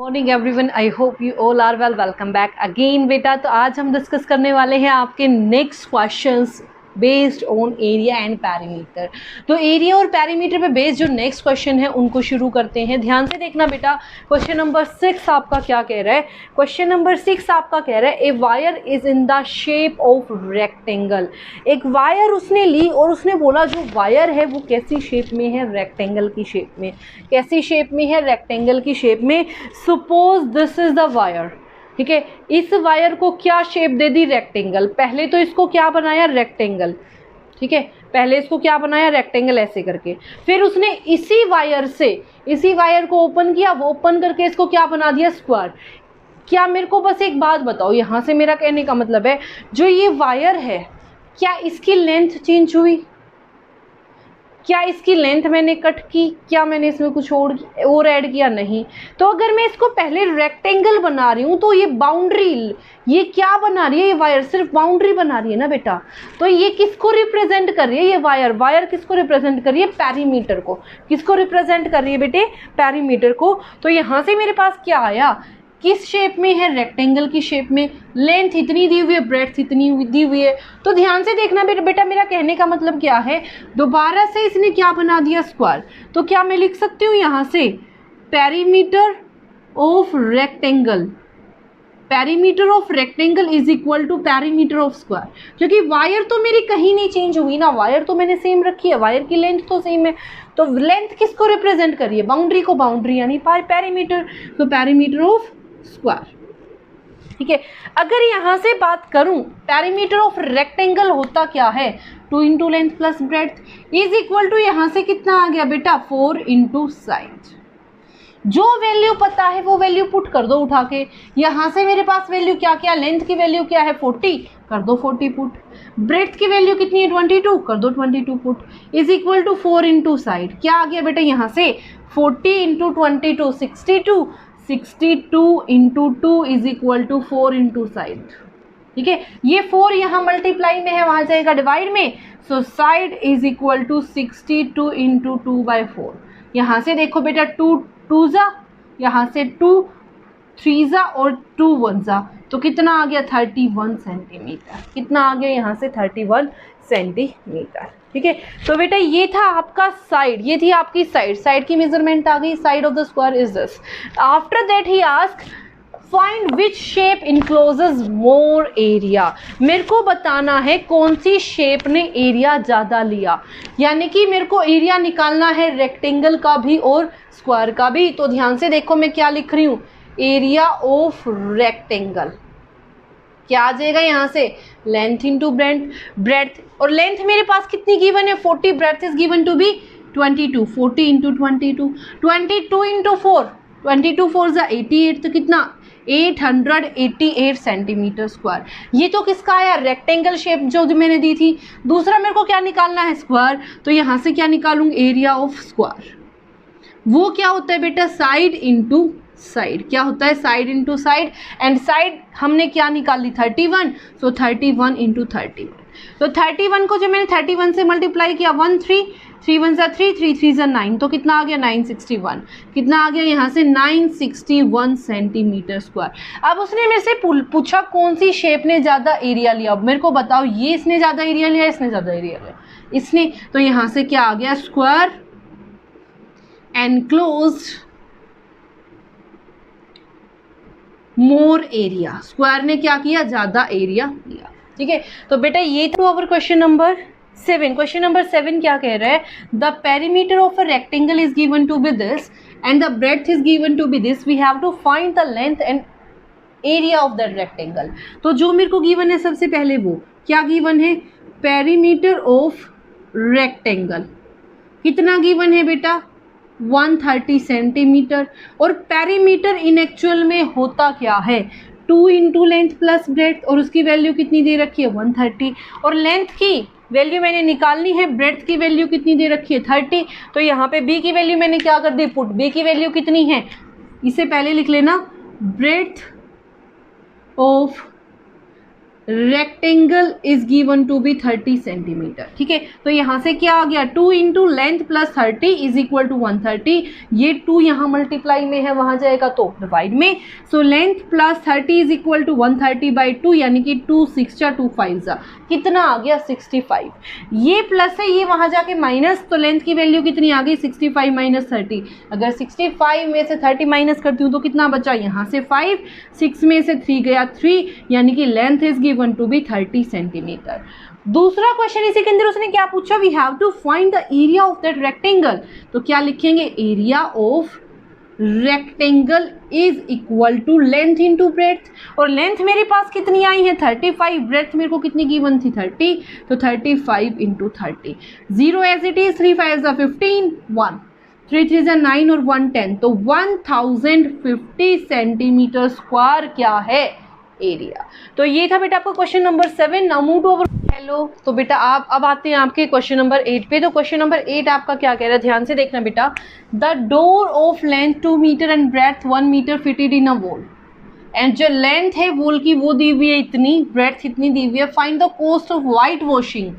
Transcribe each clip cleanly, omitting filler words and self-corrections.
Morning everyone, I hope you all are well. Welcome back again बेटा। तो आज हम डिस्कस करने वाले हैं आपके next questions based on area and perimeter. तो एरिया और पैरीमीटर पे बेस्ड जो नेक्स्ट क्वेश्चन है उनको शुरू करते हैं। ध्यान से देखना बेटा, क्वेश्चन नंबर 6 आपका क्या कह रहा है। क्वेश्चन नंबर 6 आपका कह रहा है a wire is in the shape of rectangle. एक वायर उसने ली और उसने बोला जो वायर है वो कैसी शेप में है, रेक्टेंगल की शेप में। कैसी शेप में है, रेक्टेंगल की शेप में। Suppose this is the wire, ठीक है। इस वायर को क्या शेप दे दी, रेक्टेंगल। पहले तो इसको क्या बनाया, रेक्टेंगल, ठीक है। पहले इसको क्या बनाया, रेक्टेंगल ऐसे करके। फिर उसने इसी वायर को ओपन किया, वो ओपन करके इसको क्या बना दिया, स्क्वायर। क्या मेरे को बस एक बात बताओ, यहाँ से मेरा कहने का मतलब है जो ये वायर है क्या इसकी लेंथ चेंज हुई, क्या इसकी लेंथ मैंने कट की, क्या मैंने इसमें कुछ और ऐड किया, नहीं। तो अगर मैं इसको पहले रेक्टेंगल बना रही हूँ तो ये बाउंड्री, ये क्या बना रही है, ये वायर सिर्फ बाउंड्री बना रही है ना बेटा। तो ये किसको रिप्रेजेंट कर रही है, ये वायर किसको रिप्रेजेंट कर रही है, पैरीमीटर को। किसको रिप्रेजेंट कर रही है बेटे, पैरीमीटर को। तो यहाँ से मेरे पास क्या आया, किस शेप में है, रेक्टेंगल की शेप में। लेंथ इतनी दी हुई है, ब्रेड्थ इतनी दी हुई है। तो ध्यान से देखना बेटा, मेरा कहने का मतलब क्या है, दोबारा से इसने क्या बना दिया, स्क्वायर। तो क्या मैं लिख सकती हूँ यहाँ से perimeter of rectangle, perimeter of rectangle is equal to perimeter of square. क्योंकि वायर तो मेरी कहीं नहीं चेंज हुई ना, वायर तो मैंने सेम रखी है, वायर की लेंथ तो सेम है। तो लेंथ किसको रिप्रेजेंट करिए, बाउंड्री को, बाउंड्री यानी पेरीमीटर, तो पेरीमीटर ऑफ स्क्वायर, ठीक है। अगर यहां से बात करूं पेरीमीटर ऑफ रेक्टेंगल होता क्या है, 2 into length plus breadth is equal to, यहां से कितना आ गया बेटा, 4 इंटू साइड। जो वैल्यू पता है वो वैल्यू पुट कर दो उठा के। यहां से मेरे पास वैल्यू क्या, लेंथ की वैल्यू क्या है, 40, कर दो 40 पुट। ब्रेड्थ की वैल्यू कितनी है, 22, कर दो 22 put. Is equal to 4 into side, क्या आ गया बेटा यहाँ से, 40 into 22, 62 into 2 is equal to 4 into side, ठीक है। ये 4 यहाँ मल्टीप्लाई में है, वहां जाएगा डिवाइड में। So side is equal to 62 into 2/4। यहाँ से देखो बेटा, 2 जा, यहाँ से 2 3 जा और 2 1 जा, तो कितना आ गया, 31 सेंटीमीटर। कितना आ गया यहाँ से, 31 सेंटीमीटर, ठीक है। तो बेटा ये था आपका साइड, ये थी आपकी साइड की मेजरमेंट आ गई। Side of the square is this. After that he ask find which shape encloses more area. मेरे को बताना है कौन सी शेप ने एरिया ज़्यादा लिया, यानी कि मेरे को एरिया निकालना है रेक्टेंगल का भी और स्क्वायर का भी। तो ध्यान से देखो मैं क्या लिख रही हूँ, एरिया ऑफ रेक्टेंगल। क्या आ जाएगा यहाँ से, लेंथ इंटू ब्रेड्थ। और लेंथ मेरे पास कितनी गिवन है, 40, breadth is given to be 22, 40 into 22 into 4, 22 4 जा 88, तो कितना, 888 सेंटीमीटर स्क्वायर। ये तो किसका आया, रेक्टेंगल शेप जो मैंने दी थी। दूसरा मेरे को क्या निकालना है, स्क्वायर। तो यहाँ से क्या निकालूंगी, एरिया ऑफ स्क्वायर। वो क्या होता है बेटा, साइड इंटू साइड। क्या होता है, side into side. And side हमने क्या निकाली, 31, सो 31 इंटू 31। तो 31 को जब मैंने 31 से मल्टीप्लाई किया, 1 3 3 1 जा 3 3 3 जा 9, तो कितना आ गया, 961। कितना आ गया यहाँ से, 961 सेंटीमीटर स्क्वायर। अब उसने मेरे से पूछा कौन सी शेप ने ज़्यादा एरिया लिया। अब मेरे को बताओ, ये इसने ज़्यादा एरिया लिया, इसने ज़्यादा एरिया लिया, इसने। तो यहाँ से क्या आ गया, square enclosed more area. Square ने क्या किया, ज्यादा एरिया लिया, ठीक है। तो बेटा ये तो our question number 7। Question number 7 क्या कह रहा है, the perimeter of a rectangle is given to be this and the breadth is given to be this, we have to find the length and area of that rectangle. तो जो मेरे को given है सबसे पहले वो क्या गिवन है, पेरीमीटर ऑफ रेक्टेंगल। कितना गिवन है बेटा, 130 सेंटीमीटर। और पेरीमीटर इन एक्चुअल में होता क्या है, 2 इंटू लेंथ प्लस ब्रेड्थ, और उसकी वैल्यू कितनी दे रखी है, 130। और लेंथ की वैल्यू मैंने निकालनी है, ब्रेड्थ की वैल्यू कितनी दे रखी है, 30। तो यहाँ पे बी की वैल्यू मैंने क्या कर दी, पुट। बी की वैल्यू कितनी है, इसे पहले लिख लेना, breadth of rectangle is given to be 30 centimetre. ठीक है, तो यहाँ से क्या आ गया 2 into length plus 30 is equal to 130। ये 2 यहाँ मल्टीप्लाई में है, वहाँ जाएगा तो डिवाइड में। So length plus 30 is equal to 130 by 2, यानी कि 2 6 2 5 कितना आ गया 65। ये प्लस है, ये वहाँ जाके माइनस, तो लेंथ की वैल्यू कितनी आ गई 65 माइनस 30। अगर 65 में से 30 माइनस करती हूँ तो कितना बचा, यहाँ से 5, 6 में से 3 गया 3, यानी कि length is given to be 30 centimetre. दूसरा क्वेश्चन इसी के अंदर उसने क्या पूछा, we have to find the area of that rectangle. तो क्या लिखेंगे, area of rectangle is equal to length into breadth. और लेंथ मेरे पास कितनी आई है 35, ब्रेड्थ मेरे को कितनी गिवन थी 30, तो 35 इंटू 30। 0 एज इट इज, 3 5 15, 1 3 3 9 और 1 10, तो 1050 सेंटीमीटर स्क्वायर क्या है एरिया। तो ये था बेटा आपका question number 7। Now move to our hello. तो बेटा आप अब आते हैं आपके क्वेश्चन नंबर 8 पे। तो क्वेश्चन नंबर 8 आपका क्या कह रहा है, ध्यान से देखना बेटा। The door of length 2 metre and breadth 1 metre fitted in a wall, and जो लेंथ है वॉल की वो दी हुई है इतनी, ब्रेड्थ इतनी दी हुई है। Find the cost of white washing.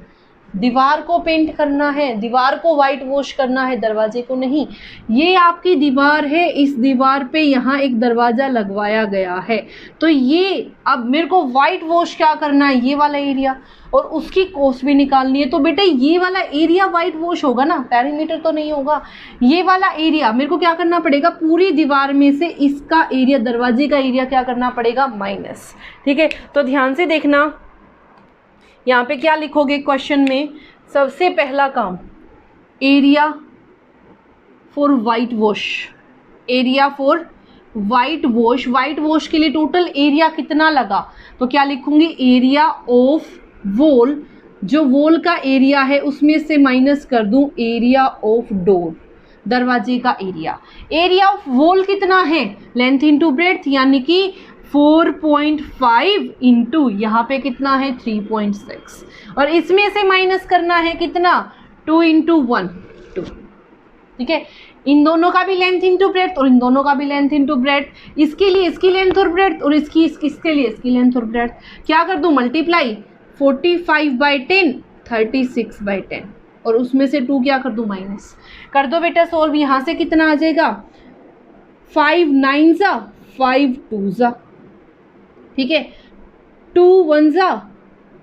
दीवार को पेंट करना है, दीवार को वाइट वॉश करना है, दरवाजे को नहीं। ये आपकी दीवार है, इस दीवार पे यहाँ एक दरवाज़ा लगवाया गया है, तो ये अब मेरे को वाइट वॉश क्या करना है, ये वाला एरिया, और उसकी कॉस्ट भी निकालनी है। तो बेटा ये वाला एरिया वाइट वॉश होगा ना, पेरीमीटर तो नहीं होगा। ये वाला एरिया मेरे को क्या करना पड़ेगा, पूरी दीवार में से इसका एरिया, दरवाजे का एरिया क्या करना पड़ेगा, माइनस। ठीक है, तो ध्यान से देखना, यहाँ पे क्या लिखोगे क्वेश्चन में, सबसे पहला काम area for white wash, area for white wash. White wash के लिए टोटल एरिया कितना लगा, तो क्या लिखूंगी, एरिया ऑफ वॉल, जो वॉल का एरिया है उसमें से माइनस कर दूं एरिया ऑफ डोर, दरवाजे का एरिया। एरिया ऑफ वॉल कितना है, लेंथ इंटू ब्रेड्थ, यानी कि 4.5 इंटू यहाँ पे कितना है 3.6, और इसमें से माइनस करना है कितना 2 इंटू 1 2। ठीक है, इन दोनों का भी लेंथ इंटू ब्रेड्थ और इन दोनों का भी लेंथ इंटू ब्रेड्थ। इसके लिए इसकी लेंथ और ब्रेड्थ, और इसके लिए इसकी लेंथ और ब्रेड्थ। क्या कर दूँ, मल्टीप्लाई 45/10 36/10, और उसमें से 2 क्या कर दूँ, माइनस कर दो बेटा सॉल्व। यहाँ से कितना आ जाएगा 5 9 5 2 ठीक है, 2 1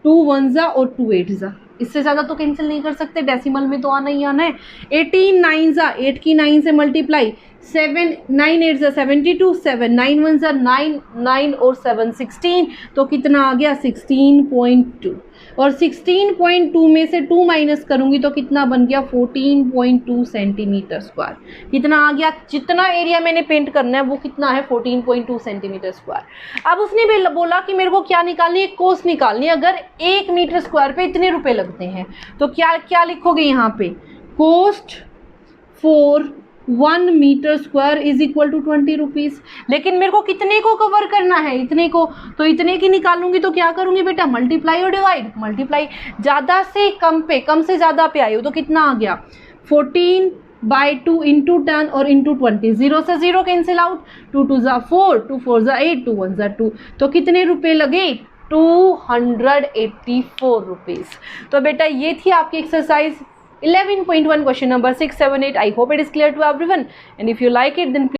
2 1 और 2 8 इससे ज़्यादा तो कैंसिल नहीं कर सकते, डेसिमल में तो आना ही आना है। 18 9 8 की 9 से मल्टीप्लाई, 7 9 8 72, 7 9 1 9 9 और 7 16, तो कितना आ गया 16.2, और 16.2 में से 2 माइनस करूंगी तो कितना बन गया 14.2 सेंटीमीटर स्क्वायर। कितना आ गया, जितना एरिया मैंने पेंट करना है वो कितना है 14.2 सेंटीमीटर स्क्वायर। अब उसने बोला कि मेरे को क्या निकालनी है, कॉस्ट निकालनी है। अगर 1 मीटर स्क्वायर पे इतने रुपए लगते हैं तो क्या क्या लिखोगे यहाँ पे, cost for 1 metre square is equal to 20 rupees. लेकिन मेरे को कितने को कवर करना है, इतने को, तो इतने की निकालूंगी तो क्या करूंगी बेटा, मल्टीप्लाई और डिवाइड। मल्टीप्लाई ज़्यादा से कम पे, कम से ज़्यादा पे आई हो तो कितना आ गया 14/2 इंटू 10 और इंटू 20, 0 से 0 कैंसिल आउट, 2 2 4 2 4 8 2 1 2, तो कितने रुपए लगे 284 रुपीज़। तो बेटा ये थी आपकी exercise 11.1 question number 6 7 8. I hope it is clear to everyone, and if you like it then